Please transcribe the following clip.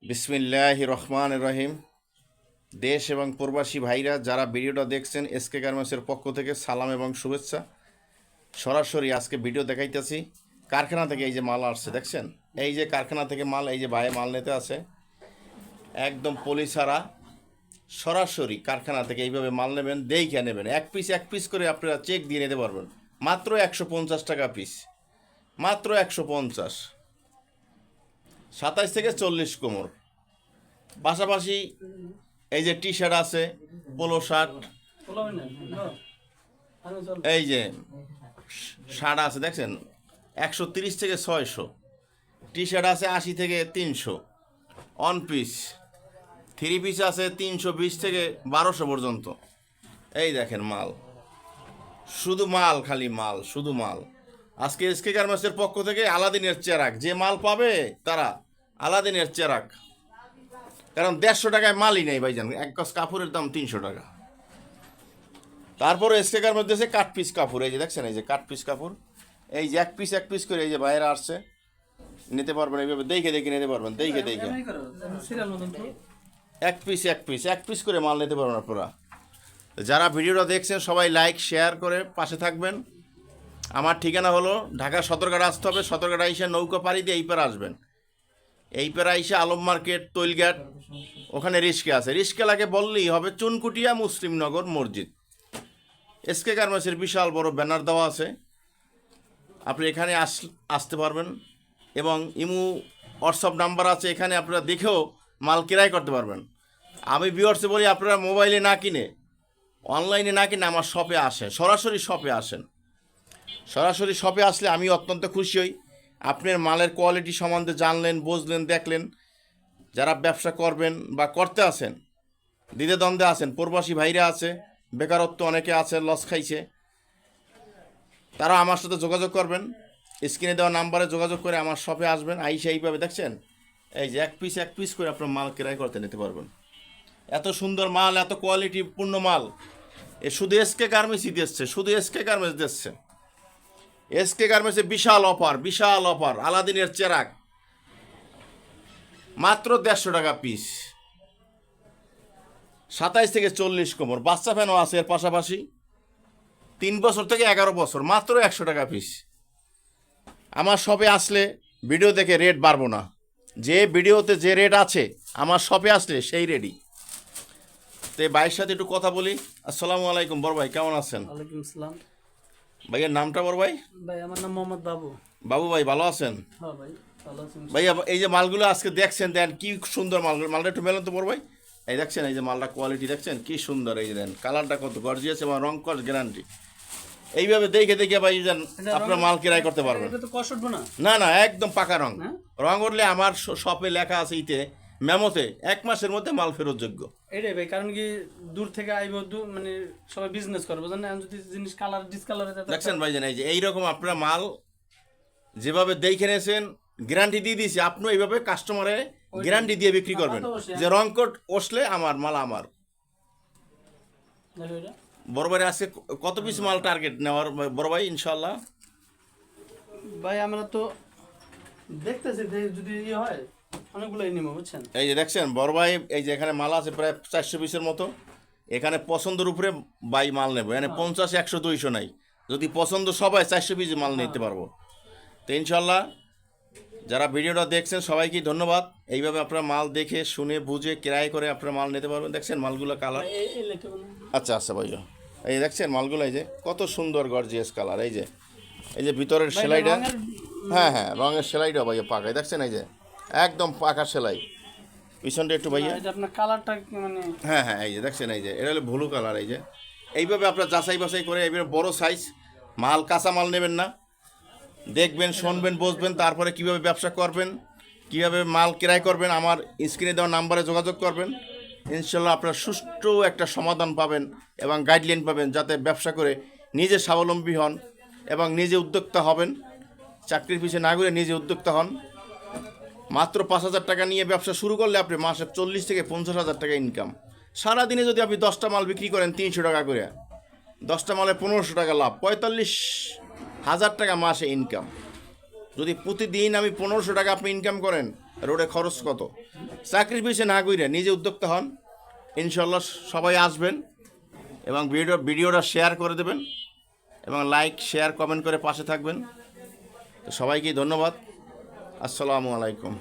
বিসমিল্লাহির রহমানির রহিম। দেশ এবং প্রবাসী ভাইরা যারা ভিডিওটা দেখছেন, এসকে গার্মেন্টসের পক্ষ থেকে সালাম এবং শুভেচ্ছা। সরাসরি আজকে ভিডিও দেখাইতেছি কারখানা থেকে। এই যে মাল আসছে দেখছেন, এই যে কারখানা থেকে মাল, এই যে ভাই মাল নিতে আছে একদম পলিসারা। সরাসরি কারখানা থেকে এইভাবে মাল নেবেন, দেখে নেবেন, এক পিস করে আপনারা চেক দিয়ে নিতে পারবেন। মাত্র 150 টাকা পিস, মাত্র 150, 27 থেকে 40 কোমর। পাশাপাশি এই যে টি শার্ট আছে, পোলো শার্ট, এই যে শার্ট আছে দেখছেন 130 থেকে 600, টি শার্ট আছে 80 থেকে 300, অন পিস, থ্রি পিস আছে 320 থেকে 1200 পর্যন্ত। এই দেখেন মাল, শুধু মাল, খালি মাল, শুধু মাল। আজকে এসকে গার্মেন্টসের পক্ষ থেকে আলাদিনের চেরাক, যে মাল পাবে তারা আলাদিনের চেরাক। কারণ 150 টাকায় মালই নেই ভাইজান, এক গজ কাপড়ের দাম 300 টাকা। তারপরে এসকে গার্মেন্টস দিয়েছে কাট পিস কাপড়, এই যে দেখছেন, এই যে কাট পিস কাপড়, এই যে এক পিস করে এই যে বাইরে আসছে, নিতে পারবেন এইভাবে দেখে নিতে পারবেন, দেখে এক পিস করে মাল নিতে পারবেন আপনারা। যারা ভিডিওটা দেখছেন সবাই লাইক শেয়ার করে পাশে থাকবেন। আমার ঠিকানা হলো ঢাকা সদরঘাট আসতে হবে, সদরঘাট আইসা নৌকা পাড়ি দিয়ে এই পারে আসবেন, এই পারে আইসা আলম মার্কেট, তৈলঘাট, ওখানে রিস্কা আছে, রিস্কা লাগে বললেই হবে চুনকুটিয়া মুসলিমনগর মসজিদ। এসকে গার্মেন্টসের বিশাল বড় ব্যানার দেওয়া আছে, আপনি এখানে আসতে পারবেন। এবং ইমু হোয়াটসঅ্যাপ নাম্বার আছে, এখানে আপনারা দেখেও মাল ক্রয় করতে পারবেন। আমি ভিউয়ার্সে বলি, আপনারা মোবাইলে না কিনে, অনলাইনে না কিনে আমার শপে আসেন, সরাসরি শপে আসেন। সরাসরি শপে আসলে আমি অত্যন্ত খুশি হই। আপনার মালের কোয়ালিটি সম্বন্ধে জানলেন, বুঝলেন, দেখলেন। যারা ব্যবসা করবেন বা করতে আছেন, দ্বিধাদ্বন্দ্বে আছেন, প্রবাসী ভাইরা আছে, বেকারত্ব অনেকে আছে, লস খাইছে, তারা আমার সাথে যোগাযোগ করবেন। স্ক্রিনে দেওয়া নাম্বারে যোগাযোগ করে আমার শপে আসবেন, আইসা এইভাবে দেখছেন, এই যে এক পিস করে আপনার মাল ক্রয় করতে নিতে পারবেন। এত সুন্দর মাল, এত কোয়ালিটিপূর্ণ মাল এ শুধু এসকে গার্মেন্টসই দিচ্ছে, শুধু এসকে গার্মেন্টস দিচ্ছে। এসকে গার্মেন্টসে বিশাল অফার, আলাদিনের চেরাক মাত্র 150 টাকা পিস, 27 থেকে 40 কোমর, বাচ্চা ফ্যানও আছে এর পাশাপাশি, 3 বছর থেকে 11 বছর, মাত্র 100 টাকা পিস। আমার শপে আসলে ভিডিও দেখে রেট বাড়বো না, যে ভিডিওতে যে রেট আছে আমার শপে আসলে সেই রেটই। তো এই ভাইয়ের সাথে একটু কথা বলি। আসসালামু আলাইকুম বড় ভাই, কেমন আছেন? ওয়ালাইকুম আসসালাম। ভাইয়ের নামটা বড় ভাই? ভাই আমার নাম মোহাম্মদ বাবু। বাবু ভাই, ভালো আছেন? হ্যাঁ ভাই, ভালো আছি। ভাইয়া এই যে মালগুলো আজকে দেখছেন, দেন কি সুন্দর মালটা একটু মেলেন তো বড় ভাই। এই দেখছেন, এই যে মালটা কোয়ালিটি দেখছেন কি সুন্দর, এই যে দেন কালারটা কত গর্জিয়াস এবং রং কস গ্যারান্টি। এইভাবে দেখে ভাই যেন আপনার মাল ক্রয় করতে পারবেন। এটা তো কষ্ট উঠবো না? না, একদম পাকা রং। রং উঠলে আমার শপে লেখা আছে ইতে মেমোতে 1 মাসের মধ্যে মাল ফেরত যোগ্য। এটাই ভাই, কারণ কি দূর থেকে আইব, মানে সবাই বিজনেস করবে, জানেন, এখন যদি জিনিস কালার ডিসকালার হয়ে যায়। দেখছেন ভাই জান, এই যে এইরকম আপনারা মাল যেভাবে দেখে নিয়েছেন, গ্যারান্টি দিয়ে দিয়েছি, আপনি এইভাবে কাস্টমারে গ্যারান্টি দিয়ে বিক্রি করবেন যে রং কোট আসলে আমার মাল আমার। বড় ভাই আজকে কত পিস মাল টার্গেট নেওয়ার বড় ভাই ইনশাল্লাহ? ভাই আমরা তো দেখতেছি যদি ইয়ে হয় অনেকগুলোই নিব, বুঝছেন। এই যে দেখছেন বড় ভাই, এই যে এখানে মাল আছে প্রায় 400 পিসের মতো। এখানে পছন্দের উপরে বাই মাল নেবো, এখানে 50, 100, 200 নাই। যদি পছন্দ সবাই 400 পিস মাল নিতে পারবো। তো ইনশাল্লাহ যারা ভিডিওটা দেখছেন সবাইকে ধন্যবাদ। এইভাবে আপনারা মাল দেখে শুনে বুঝে ক্রয় করে আপনারা মাল নিতে পারবেন। দেখছেন মালগুলো কালার, আচ্ছা ভাইয়া, এই দেখছেন মালগুলো, এই যে কত সুন্দর গর্জিয়াস কালার। এই যে ভিতরের সেলাইটা, হ্যাঁ রঙের সেলাইটা ভাইয়া পাকা, দেখছেন এই যে একদম পাকা সেলাই। পিছনটা একটু ভাইয়া, আপনার কালারটা মানে, হ্যাঁ এই যে দেখছেন, এই যে এটা হলো ব্লু কালার। এই যে এইভাবে আপনার যাচাই বাছাই করে এইভাবে বড় সাইজ মাল, কাঁচা মাল নেবেন না, দেখবেন, শুনবেন, বুঝবেন, তারপরে কিভাবে ব্যবসা করবেন, কিভাবে মাল ক্রয় করবেন, আমার স্ক্রিনে দেওয়া নাম্বারে যোগাযোগ করবেন। ইনশাল্লাহ আপনার সুষ্ঠু একটা সমাধান পাবেন এবং গাইডলাইন পাবেন, যাতে ব্যবসা করে নিজে স্বাবলম্বী হন এবং নিজে উদ্যোক্তা হবেন। চাকরির পিছিয়ে না ঘুরে নিজে উদ্যোক্তা হন। মাত্র 5,000 টাকা নিয়ে ব্যবসা শুরু করলে আপনি মাসে 40 থেকে 50,000 টাকা ইনকাম। সারাদিনে যদি আপনি 10টা মাল বিক্রি করেন 300 টাকা করে, 10টা মালে 1500 টাকা লাভ, 45,000 টাকা মাসে ইনকাম। যদি প্রতিদিন আমি 1500 টাকা আপনি ইনকাম করেন, রোডে খরচ কত। চাকরির পিছিয়ে না ঘুরে নিজে উদ্যোক্তা হন, ইনশাল্লাহ সবাই আসবেন এবং ভিডিওটা শেয়ার করে দেবেন এবং লাইক শেয়ার কমেন্ট করে পাশে থাকবেন। তো সবাইকে ধন্যবাদ। আসসালামু আলাইকুম।